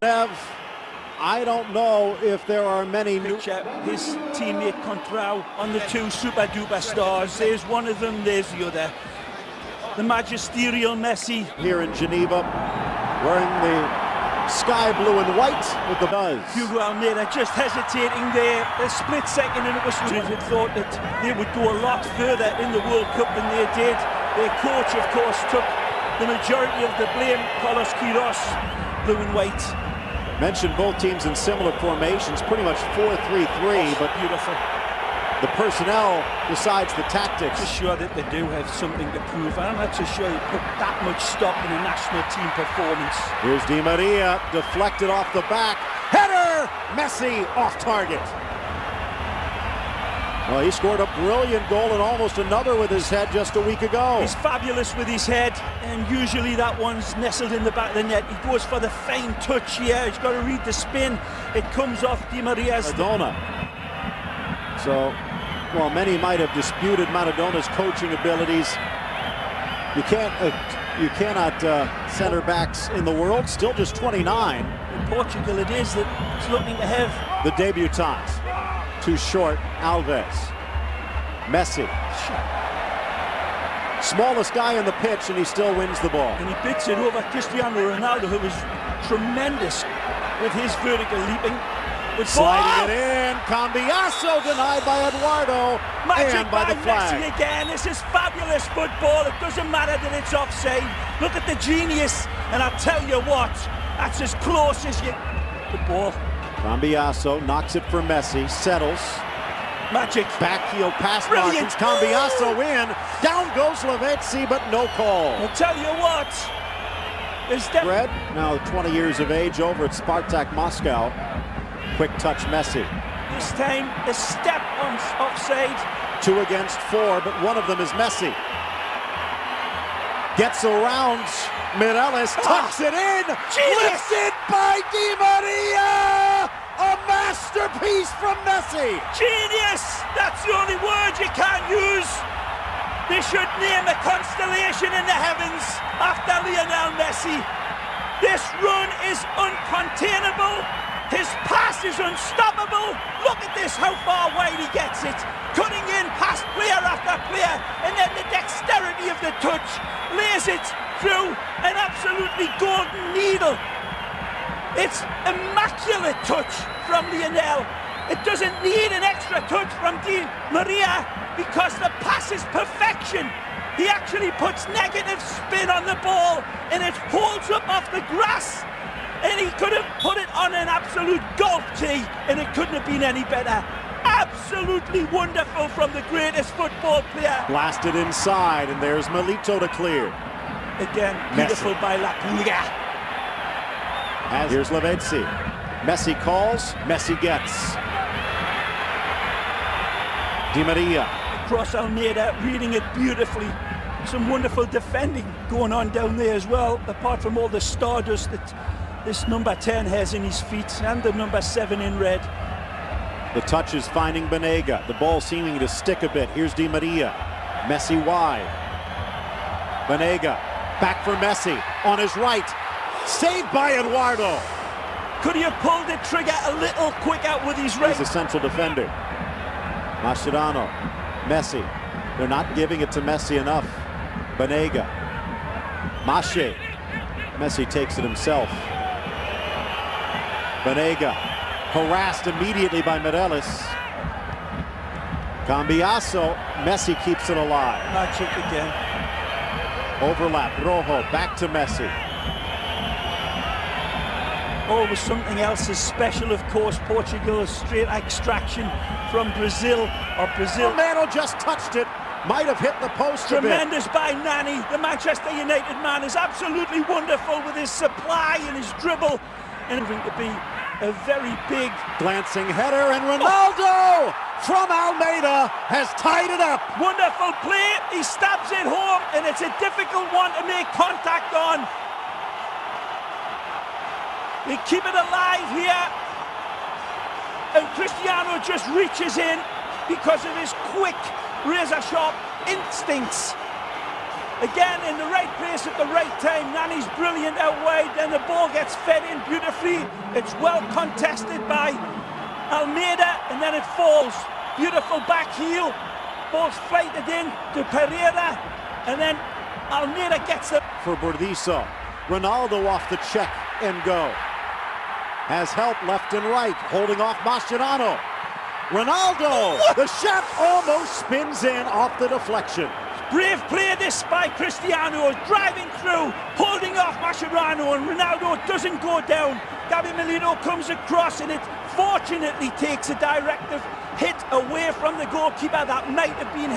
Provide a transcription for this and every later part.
I don't know if there are many new... His teammate Contrao on the two super duper stars. There's one of them, there's the other. The magisterial Messi. Here in Geneva, wearing the sky blue and white with the buzz. Hugo Almeida just hesitating there, a split second, and it was thought that they would go a lot further in the World Cup than they did. Their coach, of course, took the majority of the blame. Carlos Queiroz, blue and white. Mentioned both teams in similar formations, pretty much 4-3-3, but beautiful. The personnel decides the tactics. I'm sure that they do have something to prove. I'm not so sure you put that much stock in a national team performance. Here's Di Maria, deflected off the back. Header! Messi off target. Well, he scored a brilliant goal and almost another with his head just a week ago. He's fabulous with his head, and usually that one's nestled in the back of the net. He goes for the fine touch here. He's got to read the spin. It comes off Di Maria's. Maradona. So, while many might have disputed Maradona's coaching abilities, you cannot center backs in the world, still just 29. In Portugal it is that's looking to have the debutant. Too short, Alves. Messi. Smallest guy in the pitch, and he still wins the ball. And he bits it over Cristiano Ronaldo, who was tremendous with his vertical leaping. Sliding it in, Cambiasso denied by Eduardo. Magic and by the flag. Messi again. This is fabulous football. It doesn't matter that it's offside. Look at the genius, and I'll tell you what, that's as close as you... The ball. Cambiasso knocks it for Messi, settles. Magic. Backheel pass markings, Cambiasso in. Down goes Lavezzi, but no call. I'll tell you what. Fred, now 20 years of age, over at Spartak Moscow. Quick touch Messi. This time, a step on offside. 2 against 4, but one of them is Messi. Gets around Mireles, tucks it in, lifted by Di Maria! A masterpiece from Messi! Genius! That's the only word you can't use. They should name a constellation in the heavens after Lionel Messi. This run is uncontainable. His pass is unstoppable. Look at this, how far wide he gets it. Cutting in past player after player, and then the dexterity of the touch lays it through an absolutely golden needle. It's immaculate touch from Lionel. It doesn't need an extra touch from Di Maria because the pass is perfection. He actually puts negative spin on the ball, and it holds up off the grass. And he could have put it on an absolute golf tee, and it couldn't have been any better. Absolutely wonderful from the greatest football player. Blasted inside, and there's Milito to clear. Again, beautiful by La Pulga. Here's Lavezzi. Messi calls, Messi gets. Di Maria. Across Almeida, reading it beautifully. Some wonderful defending going on down there as well, apart from all the stardust that this number 10 has in his feet, and the number 7 in red. The touch is finding Banega. The ball seeming to stick a bit. Here's Di Maria. Messi wide. Banega. Back for Messi. On his right. Saved by Eduardo. Could he have pulled the trigger a little quicker with his right? He's a central defender. Mascherano. Messi. They're not giving it to Messi enough. Banega. Masche. Messi takes it himself. Banega, harassed immediately by Mireles. Cambiasso, Messi keeps it alive. Magic again. Overlap, Rojo, back to Messi. Always something else is special, of course. Portugal, a straight extraction from Brazil, Romano just touched it. Might have hit the post Tremendous by Nani. The Manchester United man is absolutely wonderful with his supply and his dribble. And going to be a very big glancing header, and Ronaldo from Almeida has tied it up. Wonderful play. He stabs it home, and it's a difficult one to make contact on. They keep it alive here, and Cristiano just reaches in because of his quick, razor-sharp instincts. Again, in the right place at the right time. Nani's brilliant out wide, then the ball gets fed in beautifully. It's well contested by Almeida, and then it falls. Beautiful back heel. Ball's flighted in to Pereira, and then Almeida gets it. For Burdizo. Ronaldo off the check and go. Has help left and right, holding off Mascherano. Ronaldo! The chef almost spins in off the deflection. Brave play this by Cristiano, driving through, holding off Mascherano, and Ronaldo doesn't go down. Gabby Milito comes across, and it fortunately takes a directive hit away from the goalkeeper. That might have been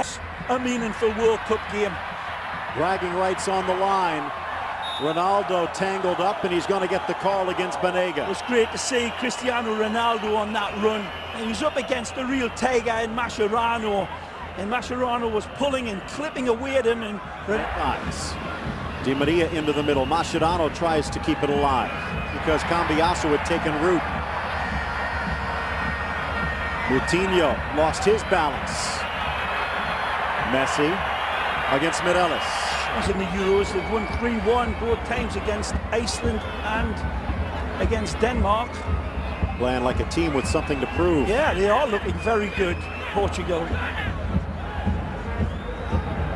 a meaningful World Cup game. Bragging rights on the line. Ronaldo tangled up, and he's going to get the call against Banega. It was great to see Cristiano Ronaldo on that run. And he was up against the real tiger in Mascherano. And Mascherano was pulling and clipping away at him. And Di Maria into the middle. Mascherano tries to keep it alive because Cambiasso had taken root. Moutinho lost his balance. Messi against Mireles. He's in the Euros. They've won 3-1 both times against Iceland and against Denmark. Playing like a team with something to prove. Yeah, they are looking very good, Portugal.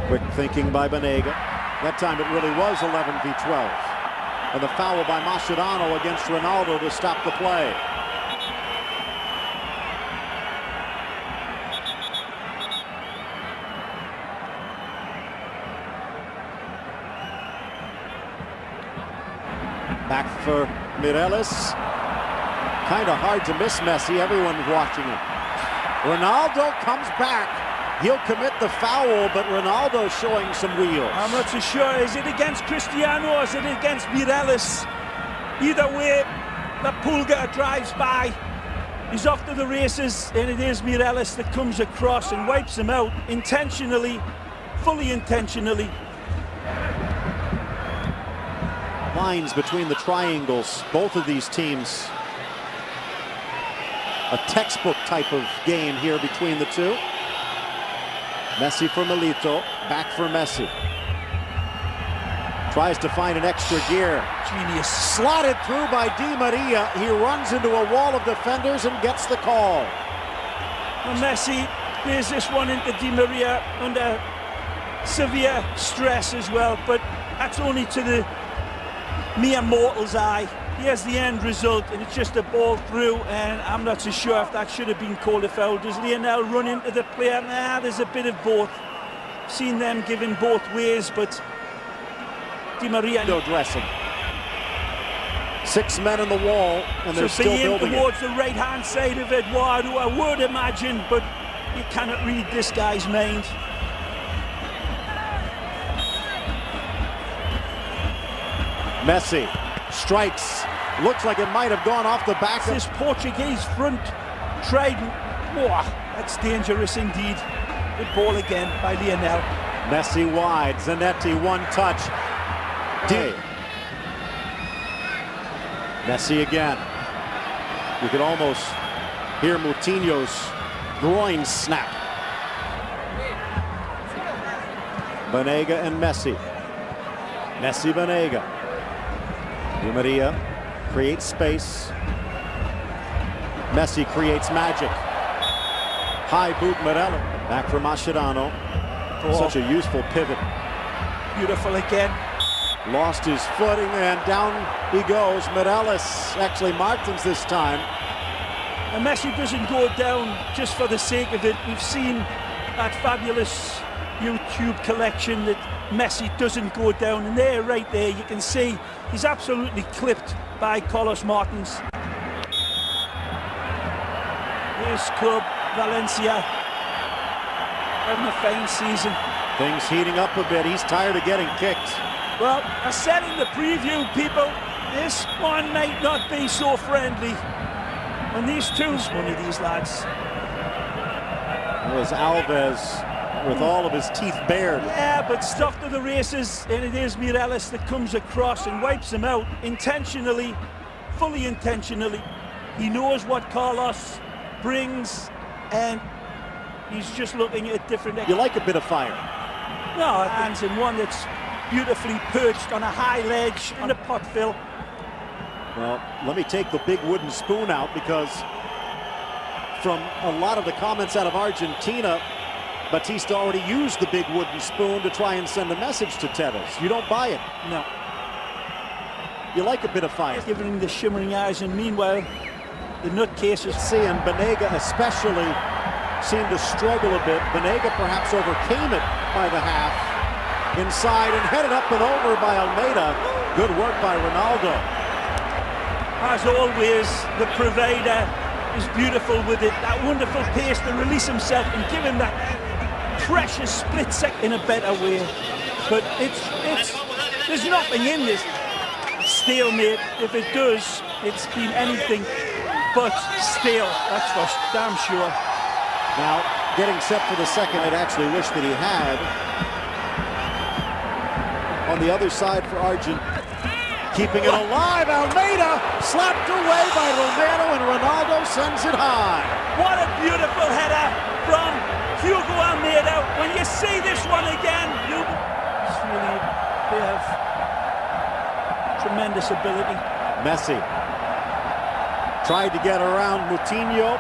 Quick thinking by Banega. That time it really was 11 v 12. And the foul by Mascherano against Ronaldo to stop the play. Back for Mireles. Kind of hard to miss Messi. Everyone's watching him. Ronaldo comes back. He'll commit the foul, but Ronaldo showing some wheels. I'm not so sure. Is it against Cristiano or is it against Mireles? Either way, the Pulga drives by. He's off to the races, and it is Mireles that comes across and wipes him out intentionally, fully intentionally. Lines between the triangles. Both of these teams. A textbook type of game here between the two. Messi for Milito, back for Messi. Tries to find an extra gear. Genius. Slotted through by Di Maria. He runs into a wall of defenders and gets the call. Well, Messi plays this one into Di Maria under severe stress as well, but that's only to the mere mortal's eye. Here's the end result, and it's just a ball through, and I'm not so sure if that should have been called a foul. Does Lionel run into the player? Nah, there's a bit of both. Seen them giving both ways, but Di Maria... No dressing. 6 men in the wall, and they're still building towards the right-hand side of Eduardo, I would imagine, but you cannot read this guy's mind. Messi strikes. Looks like it might have gone off the back. This Portuguese front trident. Whoa, that's dangerous indeed. Good ball again by Lionel. Messi wide. Zanetti one touch. Hey. Messi again. You could almost hear Moutinho's groin snap. Banega and Messi. Messi, Banega. Di Maria creates space. Messi creates magic. High boot Mireles. Back for Mascherano. Such a useful pivot. Beautiful again. Lost his footing and down he goes. Mireles, actually Martins this time. And Messi doesn't go down just for the sake of it. We've seen that fabulous YouTube collection that Messi doesn't go down, and there, right there, you can see he's absolutely clipped by Carlos Martins. His club, Valencia, having a fine season. Things heating up a bit. He's tired of getting kicked. Well, I said in the preview, people, this one might not be so friendly. And these two's one of these lads. It was Alves with all of his teeth bared. Yeah, but stuck to the races, and it is Mireles that comes across and wipes him out intentionally, fully intentionally. He knows what Carlos brings, and he's just looking at different... You like a bit of fire? No, hands in one that's beautifully perched on a high ledge on a pot fill. Well, let me take the big wooden spoon out, because from a lot of the comments out of Argentina, Batista already used the big wooden spoon to try and send a message to Tevez. You don't buy it. No. You like a bit of fire. Giving him the shimmering eyes, and meanwhile, the nutcases. Seeing Banega especially seemed to struggle a bit. Banega perhaps overcame it by the half. Inside and headed up and over by Almeida. Good work by Ronaldo. As always, the provider is beautiful with it. That wonderful pace to release himself and give him that precious split second in a better way. But there's nothing in this stalemate. If it does, it's been anything but still. That's for damn sure. Now, getting set for the second, I'd actually wish that he had. On the other side for Argentina. Keeping it alive, Almeida slapped away by Romero, and Ronaldo sends it high. What a beautiful header from Hugo Almeida. When you see this one again, it's really, they have tremendous ability. Messi tried to get around Moutinho,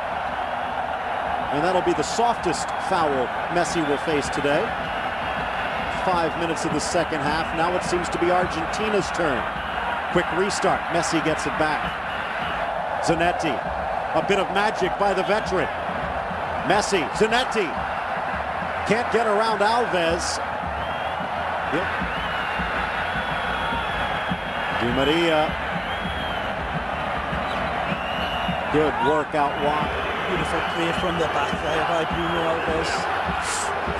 and that'll be the softest foul Messi will face today. 5 minutes of the second half. Now it seems to be Argentina's turn. Quick restart. Messi gets it back. Zanetti. A bit of magic by the veteran. Messi. Zanetti. Can't get around Alves. Yep. Di Maria. Good work out wide. Beautiful play from the back there by Bruno Alves.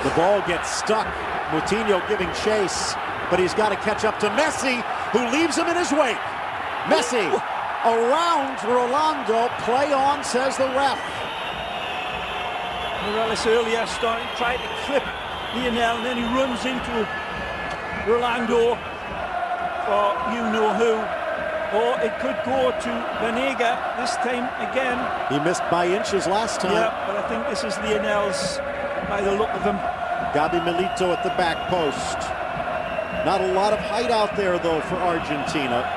The ball gets stuck. Moutinho giving chase, but he's got to catch up to Messi, who leaves him in his wake. Messi around Ronaldo. Play on, says the ref. Morales earlier tried to clip Lionel, and then he runs into Ronaldo for you-know-who. Or it could go to Banega this time again. He missed by inches last time. Yeah, but I think this is Lionel's by the look of him. Gabi Milito at the back post. Not a lot of height out there, though, for Argentina.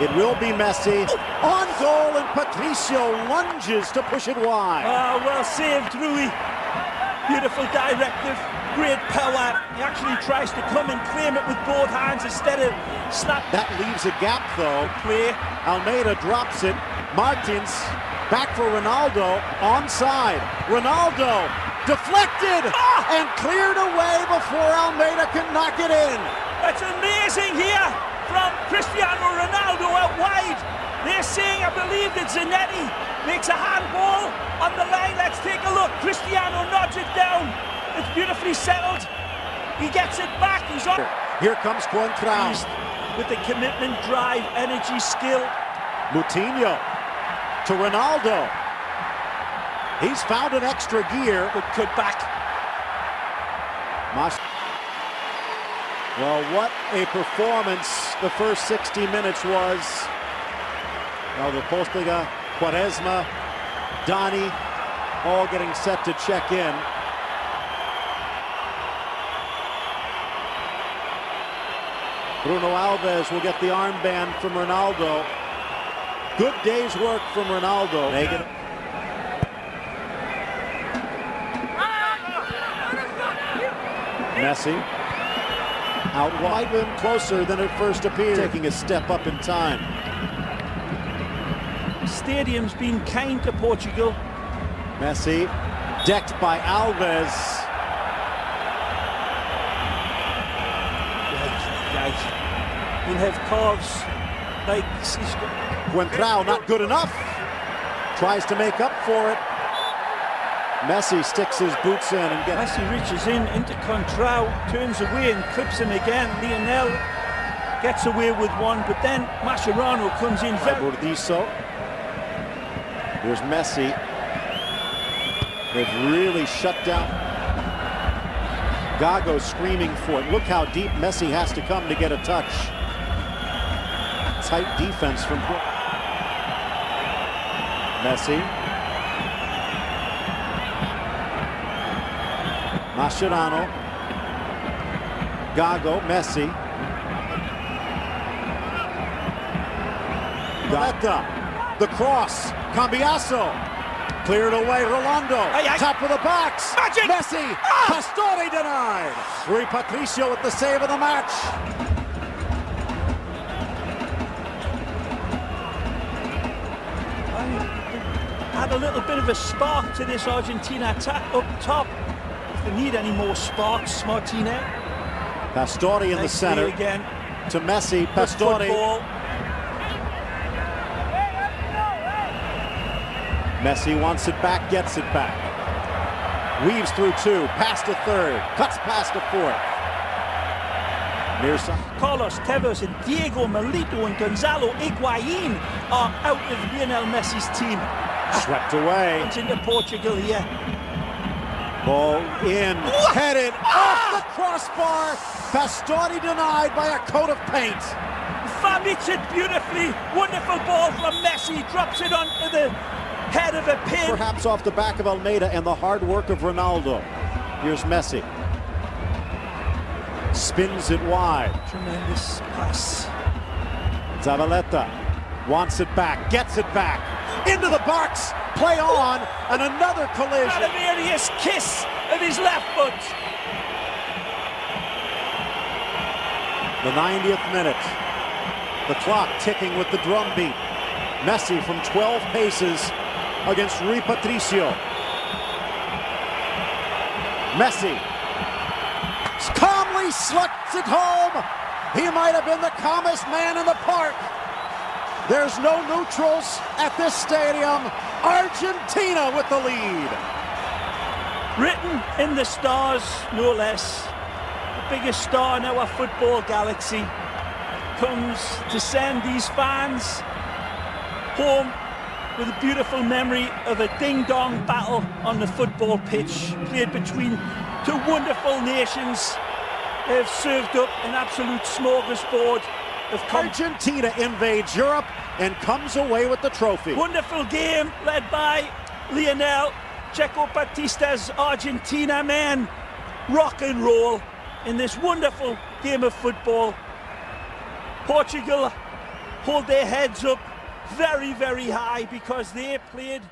It will be Messi. On goal, and Patricio lunges to push it wide. Oh, well saved, Rui. Beautiful directive. Great power. He actually tries to come and claim it with both hands instead of snap. That leaves a gap, though. Play. Almeida drops it. Martins back for Ronaldo. Onside. Ronaldo deflected and cleared away before Almeida can knock it in. That's amazing here from Cristiano Ronaldo out wide. They're saying, I believe, that Zanetti makes a handball on the line. Let's take a look. Cristiano nods it down. It's beautifully settled. He gets it back. He's on. Here comes Contrao. With the commitment, drive, energy, skill. Moutinho to Ronaldo. He's found an extra gear. Good cut back. Well, what a performance the first 60 minutes was. Now the Postliga, Quaresma, Donny, all getting set to check in. Bruno Alves will get the armband from Ronaldo. Good day's work from Ronaldo. Negative. Messi out wide and closer than it first appeared. Taking a step up in time. Stadium's been kind to Portugal. Messi decked by Alves. He'll have calves like Contrao not good enough. Tries to make up for it. Messi sticks his boots in and gets. Messi reaches in into Contrao, turns away and clips him again. Lionel gets away with one, but then Mascherano comes in. Bordiso. Here's Messi. They've really shut down. Gago screaming for it. Look how deep Messi has to come to get a touch. Tight defense from Messi. Mascherano. Gago, Messi. Galetta, the cross, Cambiasso. Cleared away, Ronaldo. Top of the box. Magic. Messi. Pastore denied. Rui Patricio with the save of the match. Add a little bit of a spark to this Argentina attack up top. If they need any more sparks, Martinez. Pastore in the center. Again. To Messi. Pastore. Messi wants it back, gets it back. Weaves through two, past to third, cuts past to fourth. Carlos Tevez and Diego Milito and Gonzalo Higuain are out of Lionel Messi's team. Swept away. It's into Portugal here. Ball in, headed off the crossbar. Pastore denied by a coat of paint. Fab hits it beautifully. Wonderful ball from Messi. Drops it onto the head of a pin. Perhaps off the back of Almeida and the hard work of Ronaldo. Here's Messi. Spins it wide. Tremendous pass. Zabaleta wants it back, gets it back. Into the box, play on, and another collision. Calaverius kiss of his left foot. The 90th minute. The clock ticking with the drum beat. Messi from 12 paces against Rui Patricio. Messi calmly slugs it home. He might have been the calmest man in the park. There's no neutrals at this stadium. Argentina with the lead. Written in the stars, no less. The biggest star in our football galaxy comes to send these fans home with a beautiful memory of a ding-dong battle on the football pitch played between two wonderful nations. They have served up an absolute smorgasbord of Argentina invades Europe and comes away with the trophy. Wonderful game led by Lionel Checo Batista's Argentina, man. Rock and roll in this wonderful game of football. Portugal hold their heads up very, very high because they played